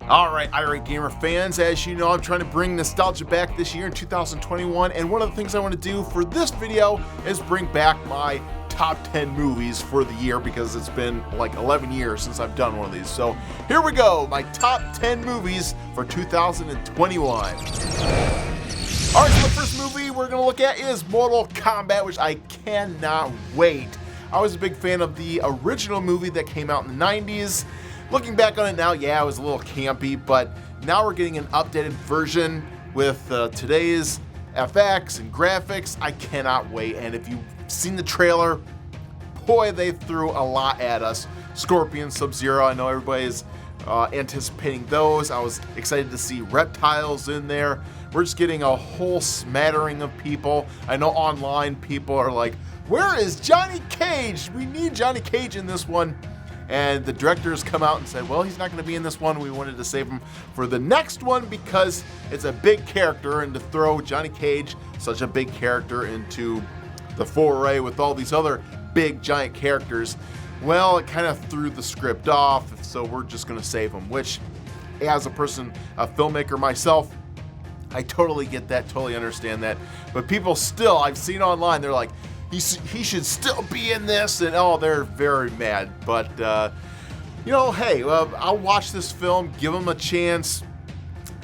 Alright, Irate Gamer fans, as you know, I'm trying to bring nostalgia back this year in 2021, and one of the things I want to do for this video is bring back my top 10 movies for the year, because it's been like 11 years since I've done one of these. So here we go, my top 10 movies for 2021. Alright, so the first movie we're going to look at is Mortal Kombat, which I cannot wait. I was a big fan of the original movie that came out in the 90s. Looking back on it now, yeah, it was a little campy, but now we're getting an updated version with today's FX and graphics. I cannot wait, and if you've seen the trailer, boy, they threw a lot at us. Scorpion, Sub-Zero, I know everybody's anticipating those. I was excited to see reptiles in there. We're just getting a whole smattering of people. I know online people are like, where is Johnny Cage? We need Johnny Cage in this one. And the directors come out and said, well, he's not going to be in this one. We wanted to save him for the next one because it's a big character, and to throw Johnny Cage, such a big character, into the foray with all these other big giant characters, well, it kind of threw the script off, so we're just going to save him, which, as a person, a filmmaker myself, I totally get that, totally understand that. But people still, I've seen online, they're like, he should still be in this, and oh, they're very mad. But you know, hey, I'll watch this film, give them a chance,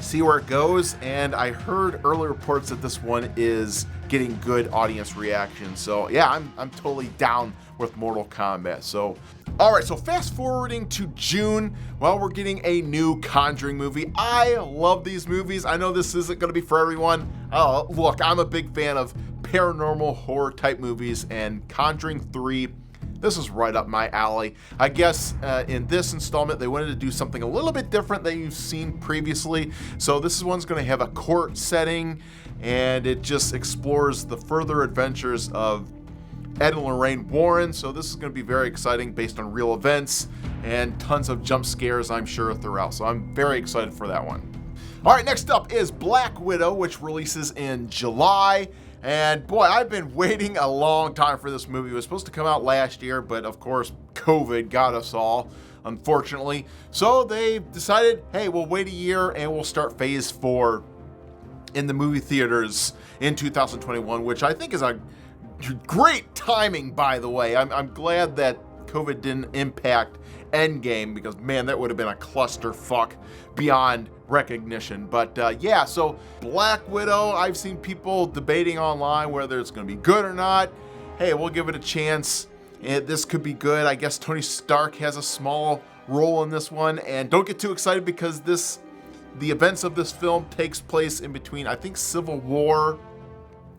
see where it goes. And I heard early reports that this one is getting good audience reaction. So yeah, I'm totally down with Mortal Kombat. So all right, so fast forwarding to June, well, we're getting a new Conjuring movie. I love these movies. I know this isn't going to be for everyone. Look, I'm a big fan of paranormal horror type movies, and Conjuring 3, this is right up my alley. I guess in this installment they wanted to do something a little bit different than you've seen previously. So this one's going to have a court setting, and it just explores the further adventures of Ed and Lorraine Warren. So this is going to be very exciting, based on real events, and tons of jump scares, I'm sure, throughout. So I'm very excited for that one. All right, next up is Black Widow, which releases in July. And boy, I've been waiting a long time for this movie. It was supposed to come out last year, but of course, COVID got us all, unfortunately. So they decided, hey, we'll wait a year and we'll start phase 4 in the movie theaters in 2021, which I think is a great timing, by the way. I'm glad that COVID didn't impact Endgame, because man, that would have been a clusterfuck beyond recognition. But yeah, so Black Widow, I've seen people debating online whether it's going to be good or not. Hey, we'll give it a chance. This could be good. I guess Tony Stark has a small role in this one, and don't get too excited, because the events of this film takes place in between, I think, Civil War,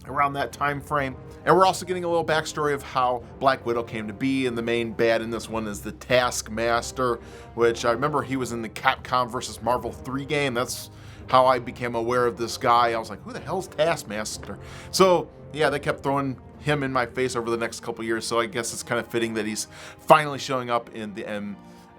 around that time frame. And we're also getting a little backstory of how Black Widow came to be, and the main bad in this one is the Taskmaster, which I remember he was in the Capcom vs. Marvel 3 game. That's how I became aware of this guy. I was like, who the hell's Taskmaster? So yeah, they kept throwing him in my face over the next couple years, so I guess it's kind of fitting that he's finally showing up in the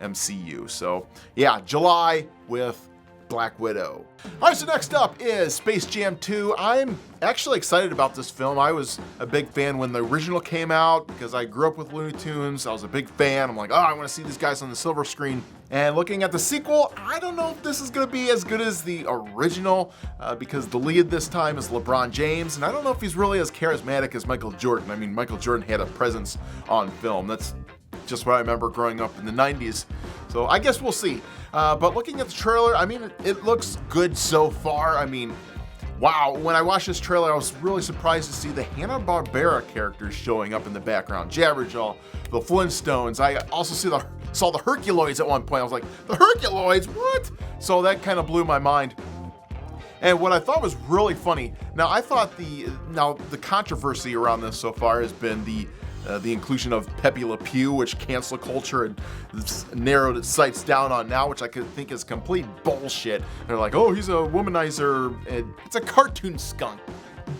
MCU. So yeah, July with Black Widow. All right, so next up is Space Jam 2. I'm actually excited about this film. I was a big fan when the original came out, because I grew up with Looney Tunes. I was a big fan. I'm like, oh, I want to see these guys on the silver screen. And looking at the sequel, I don't know if this is going to be as good as the original, because the lead this time is LeBron James, and I don't know if he's really as charismatic as Michael Jordan. I mean, Michael Jordan had a presence on film. That's just what I remember growing up in the 90s. So I guess we'll see. But looking at the trailer, I mean, it looks good so far. I mean, wow, when I watched this trailer, I was really surprised to see the Hanna-Barbera characters showing up in the background. Jabberjaw, the Flintstones. I also saw the Herculoids at one point. I was like, the Herculoids, what? So that kind of blew my mind. And what I thought was really funny, now I thought the controversy around this so far has been the inclusion of Pepe Le Pew, which cancel culture had narrowed its sights down on now, which I could think is complete bullshit. They're like, oh, he's a womanizer. It's a cartoon skunk.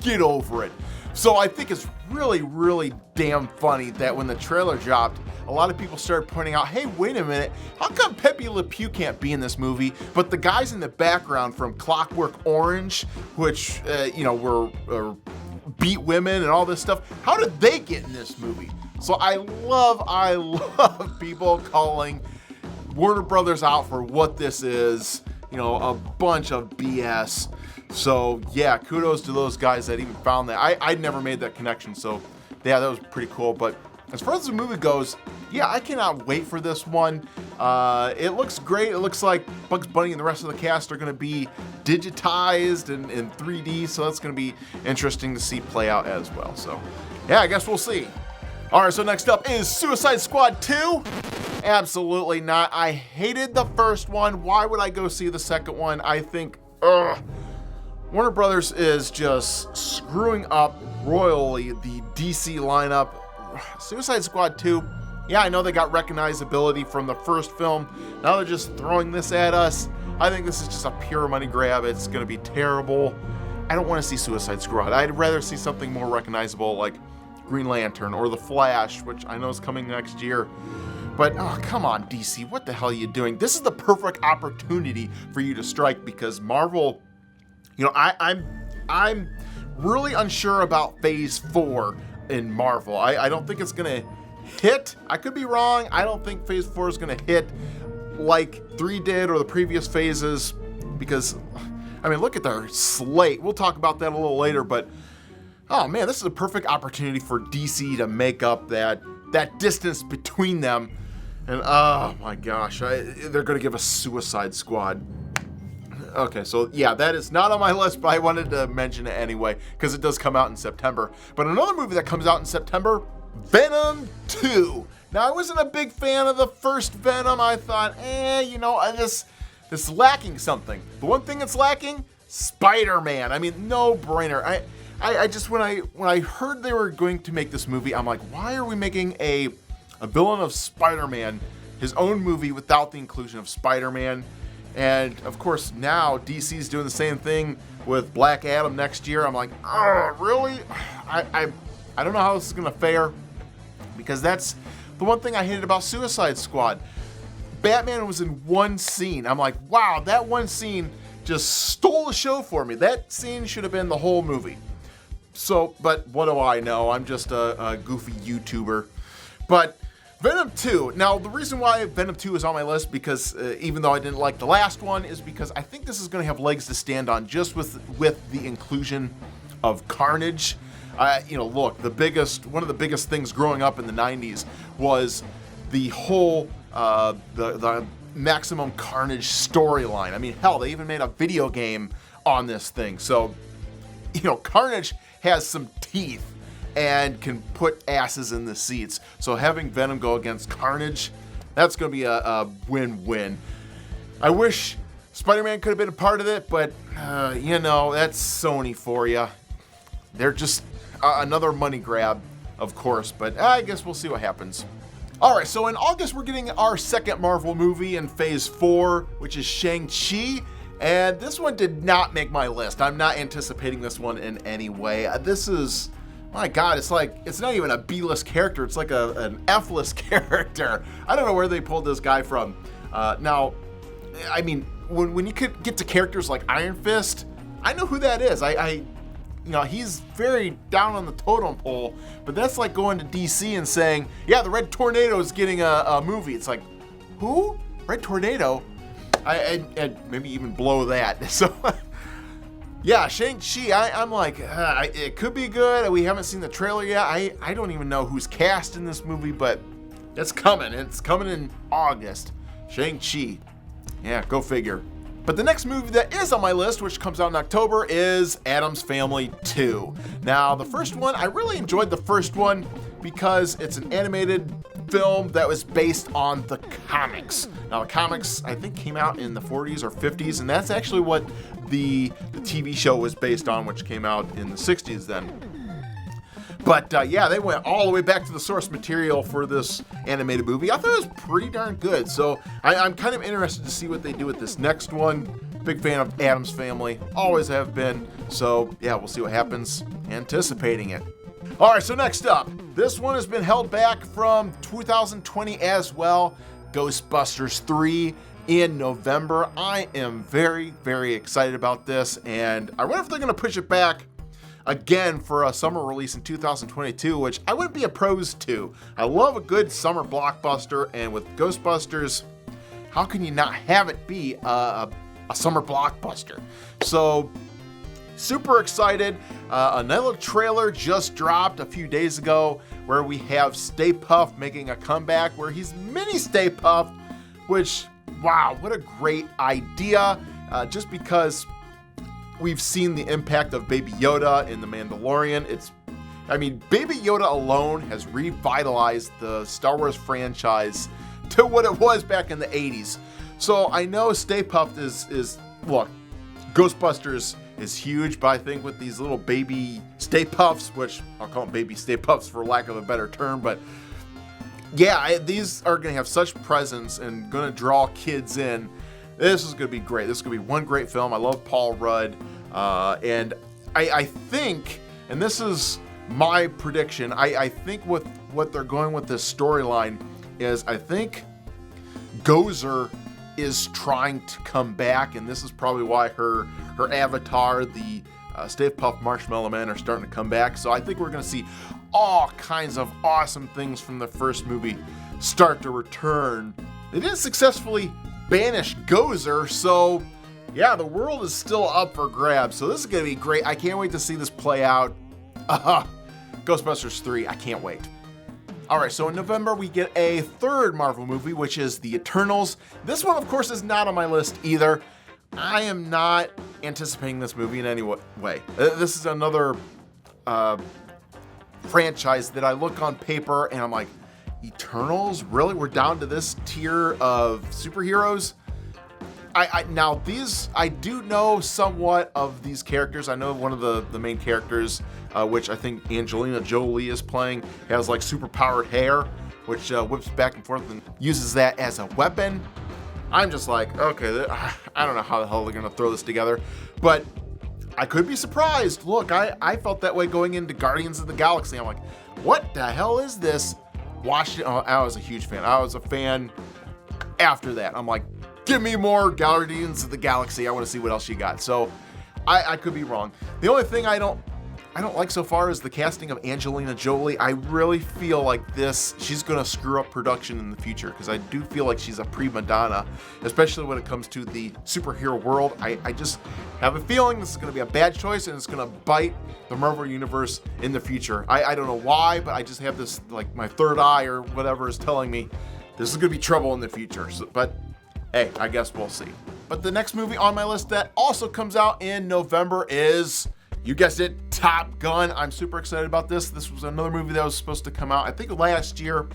Get over it. So I think it's really, really damn funny that when the trailer dropped, a lot of people started pointing out, hey, wait a minute, how come Pepe Le Pew can't be in this movie, but the guys in the background from Clockwork Orange, which, were beat women and all this stuff, how did they get in this movie? So I love people calling Warner Brothers out for what this is. you know, a bunch of BS. So yeah, kudos to those guys that even found that. I'd never made that connection, so yeah, that was pretty cool. But as far as the movie goes, yeah, I cannot wait for this one. It looks great. It looks like Bugs Bunny and the rest of the cast are going to be digitized and in 3D, so that's going to be interesting to see play out as well. So yeah, I guess we'll see. All right, so next up is Suicide Squad 2. Absolutely not. I hated the first one. Why would I go see the second one? I think, Warner Brothers is just screwing up royally the DC lineup. Suicide Squad 2, yeah, I know they got recognizability from the first film. Now they're just throwing this at us. I think this is just a pure money grab. It's going to be terrible. I don't want to see Suicide Squad. I'd rather see something more recognizable like Green Lantern or The Flash, which I know is coming next year. But, oh, come on, DC, what the hell are you doing? This is the perfect opportunity for you to strike because Marvel... You know, I'm really unsure about Phase 4 in Marvel. I don't think it's going to hit. I could be wrong. I don't think Phase 4 is going to hit like 3 did or the previous phases because, I mean, look at their slate. We'll talk about that a little later, but, oh, man, this is a perfect opportunity for DC to make up that distance between them. And, oh, my gosh, they're going to give us Suicide Squad. Okay, so yeah, that is not on my list, but I wanted to mention it anyway, because it does come out in September. But another movie that comes out in September, Venom II. Now, I wasn't a big fan of the first Venom. I thought, you know, this is lacking something. The one thing it's lacking, Spider-Man. I mean, no brainer. I just, when I heard they were going to make this movie, I'm like, why are we making a villain of Spider-Man his own movie without the inclusion of Spider-Man? And of course, now DC's doing the same thing with Black Adam next year. I'm like, oh, really? I don't know how this is gonna fare because that's the one thing I hated about Suicide Squad. Batman was in one scene. I'm like, wow, that one scene just stole the show for me. That scene should have been the whole movie. So, but what do I know? I'm just a goofy YouTuber. But Venom 2. Now, the reason why Venom 2 is on my list, because even though I didn't like the last one, is because I think this is going to have legs to stand on just with the inclusion of Carnage. You know, look, one of the biggest things growing up in the 90s was the whole the Maximum Carnage storyline. I mean, hell, they even made a video game on this thing. So, you know, Carnage has some teeth and can put asses in the seats. So having Venom go against Carnage, that's going to be a win-win. I wish Spider-Man could have been a part of it, but, you know, that's Sony for you. They're just another money grab, of course, but I guess we'll see what happens. All right, so in August, we're getting our second Marvel movie in Phase 4, which is ShangChi. And this one did not make my list. I'm not anticipating this one in any way. This is... My God, it's like, it's not even a B-list character. It's like an F-list character. I don't know where they pulled this guy from. Now, I mean, when you could get to characters like Iron Fist, I know who that is. You know, he's very down on the totem pole, but that's like going to DC and saying, yeah, the Red Tornado is getting a movie. It's like, who? Red Tornado? I'd maybe even blow that. So... Yeah, Shang-Chi, I'm like, it could be good. We haven't seen the trailer yet. I don't even know who's cast in this movie, but it's coming. It's coming in August. Shang-Chi. Yeah, go figure. But the next movie that is on my list, which comes out in October, is Addams Family 2. Now, the first one, I really enjoyed the first one because it's an animated film that was based on the comics. Now, the comics, I think, came out in the 40s or 50s, and that's actually what the TV show was based on, which came out in the 60s then. But yeah, they went all the way back to the source material for this animated movie. I thought it was pretty darn good. So I'm kind of interested to see what they do with this next one. Big fan of Addams Family, always have been. So yeah, we'll see what happens. Anticipating it. All right, so next up, this one has been held back from 2020 as well. Ghostbusters 3 in November. I am very, very excited about this, and I wonder if they're going to push it back again for a summer release in 2022, which I wouldn't be opposed to. I love a good summer blockbuster, and with Ghostbusters, how can you not have it be a a summer blockbuster. So super excited. Another trailer just dropped a few days ago where we have Stay Puft making a comeback where he's Mini Stay Pufts, which, wow, what a great idea. Just because we've seen the impact of Baby Yoda in The Mandalorian. Baby Yoda alone has revitalized the Star Wars franchise to what it was back in the 80s. So I know Stay Puft is look, Ghostbusters is huge, but I think with these little baby Stay Pufts, which I'll call them baby Stay Pufts for lack of a better term, but yeah, these are going to have such presence and going to draw kids in. This is going to be great. This is going to be one great film. I love Paul Rudd. And I think, and this is my prediction, I think with what they're going with this storyline is I think Gozer is trying to come back, and this is probably why her avatar, the Stay Puft Marshmallow Man, are starting to come back. So I think we're going to see all kinds of awesome things from the first movie start to return. They didn't successfully banish Gozer, so yeah, the world is still up for grabs. So this is going to be great. I can't wait to see this play out. Ghostbusters 3, I can't wait. All right, so in November, we get a third Marvel movie, which is The Eternals. This one, of course, is not on my list either. I am not anticipating this movie in any way. This is another franchise that I look on paper and I'm like, Eternals? Really? We're down to this tier of superheroes? Now these, I do know somewhat of these characters. I know one of the main characters, which I think Angelina Jolie is playing, has like super powered hair, which whips back and forth and uses that as a weapon. I'm just like, okay, I don't know how the hell they're gonna throw this together, but I could be surprised. Look, I felt that way going into Guardians of the Galaxy. I'm like, what the hell is this? Watched it. Oh, I was a huge fan. I was a fan after that. I'm like, give me more Guardians of the Galaxy. I want to see what else you got. So I could be wrong. The only thing I don't like so far is the casting of Angelina Jolie. I really feel like she's going to screw up production in the future because I do feel like she's a prima donna, especially when it comes to the superhero world. I just have a feeling this is going to be a bad choice and it's going to bite the Marvel Universe in the future. I don't know why, but I just have this, like my third eye or whatever is telling me this is going to be trouble in the future. So, but hey, I guess we'll see. But the next movie on my list that also comes out in November is, you guessed it, Top Gun. I'm super excited about this. This was another movie that was supposed to come out, I think last year,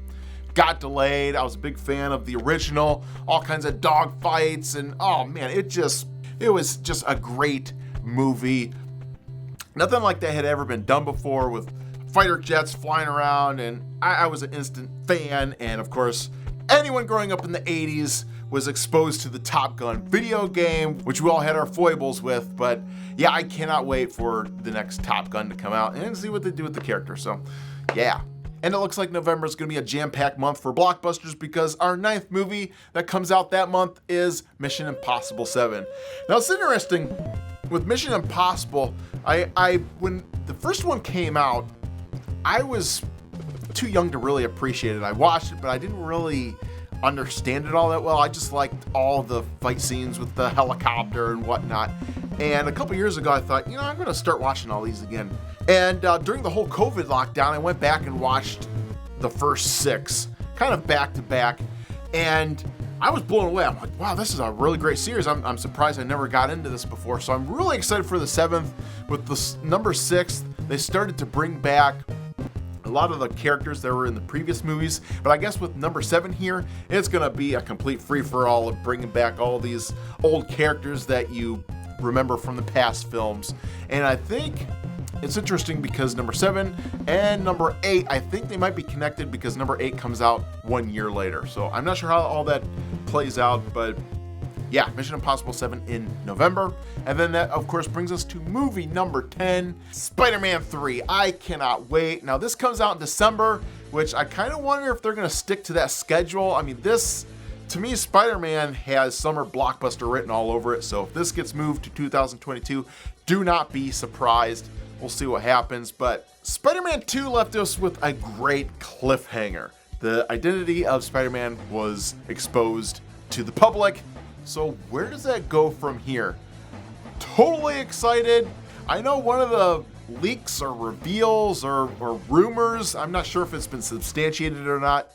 got delayed. I was a big fan of the original, all kinds of dog fights, and oh man, it was just a great movie. Nothing like that had ever been done before with fighter jets flying around, and I was an instant fan. And of course, anyone growing up in the 80s was exposed to the Top Gun video game, which we all had our foibles with. But yeah, I cannot wait for the next Top Gun to come out and see what they do with the character. So yeah. And it looks like November is going to be a jam-packed month for blockbusters because our 9th movie that comes out that month is Mission Impossible 7. Now it's interesting with Mission Impossible, when the first one came out, I was too young to really appreciate it. I watched it, but I didn't really understand it all that well. I just liked all the fight scenes with the helicopter and whatnot. And a couple years ago, I thought, I'm going to start watching all these again. And during the whole COVID lockdown, I went back and watched the first 6, kind of back to back. And I was blown away. I'm like, wow, this is a really great series. I'm surprised I never got into this before. So I'm really excited for the 7th. With the number 6, they started to bring back a lot of the characters that were in the previous movies, but I guess with number 7 here, it's gonna be a complete free-for-all of bringing back all these old characters that you remember from the past films. And I think it's interesting because number 7 and number 8, I think they might be connected because number 8 comes out 1 year later. So I'm not sure how all that plays out, but yeah, Mission Impossible 7 in November. And then that, of course, brings us to movie number 10, Spider-Man 3. I cannot wait. Now, this comes out in December, which I kind of wonder if they're going to stick to that schedule. I mean, to me, Spider-Man has summer blockbuster written all over it. So if this gets moved to 2022, do not be surprised. We'll see what happens. But Spider-Man 2 left us with a great cliffhanger. The identity of Spider-Man was exposed to the public. So where does that go from here? Totally excited. I know one of the leaks or reveals or rumors, I'm not sure if it's been substantiated or not,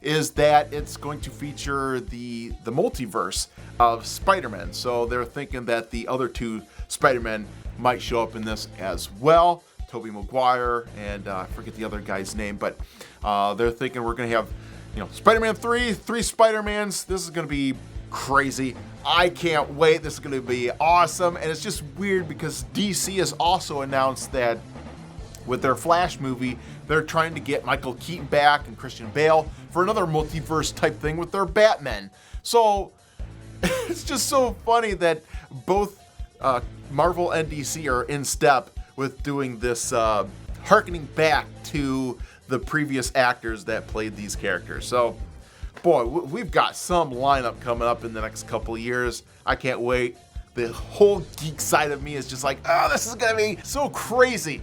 is that it's going to feature the multiverse of Spider-Man. So they're thinking that the other two Spider-Men might show up in this as well. Tobey Maguire and I forget the other guy's name, but they're thinking we're going to have, Spider-Man 3 Spider-Mans. This is going to be crazy. I can't wait. This is going to be awesome. And it's just weird because DC has also announced that with their Flash movie, they're trying to get Michael Keaton back and Christian Bale for another multiverse type thing with their Batman. So it's just so funny that both Marvel and DC are in step with doing this, harkening back to the previous actors that played these characters. So, boy, we've got some lineup coming up in the next couple of years. I can't wait. The whole geek side of me is just like, oh, this is gonna be so crazy.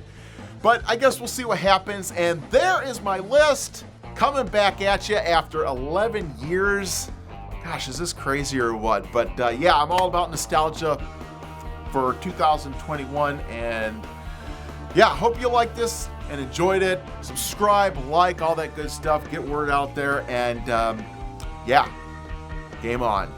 But I guess we'll see what happens. And there is my list coming back at you after 11 years. Gosh, is this crazy or what? But yeah, I'm all about nostalgia for 2021. And yeah, hope you liked this and enjoyed it. Subscribe, like, all that good stuff. Get word out there. And yeah, game on.